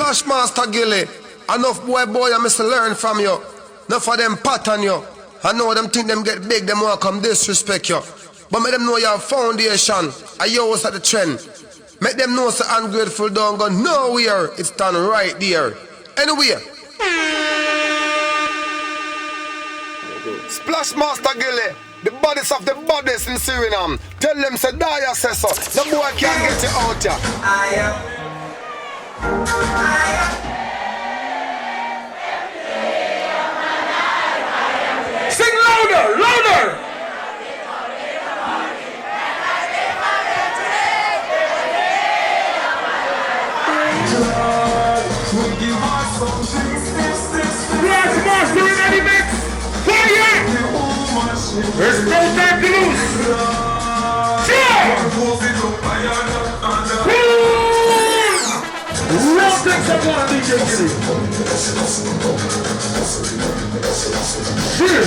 Splashmaster Gilly. Enough boy I must learn from you. Enough of them pattern you. I know them think them get big, them want come disrespect you. But make them know your foundation. I yours at the trend. Make them know so ungrateful don't go nowhere. It's done right there. Anyway. Splashmaster Gilly. The bodies of the bodies in Suriname. Tell them say die says so. The boy can't get you out here. Sing louder, louder! Splashmaster in any mix! Fire! There's no time to lose! Cheer! Rock takes up one DJ Gilly! Cheer!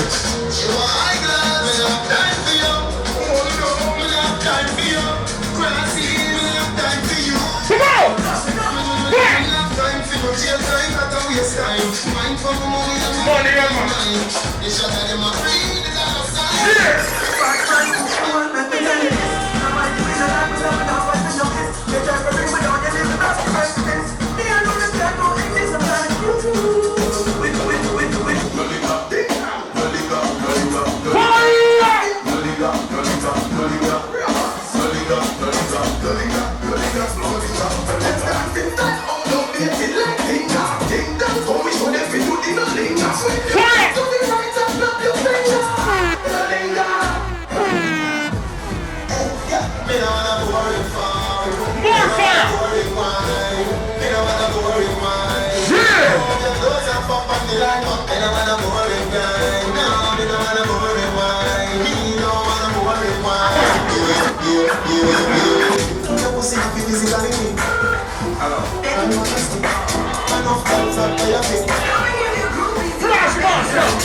Come on! Money, Splashmaster!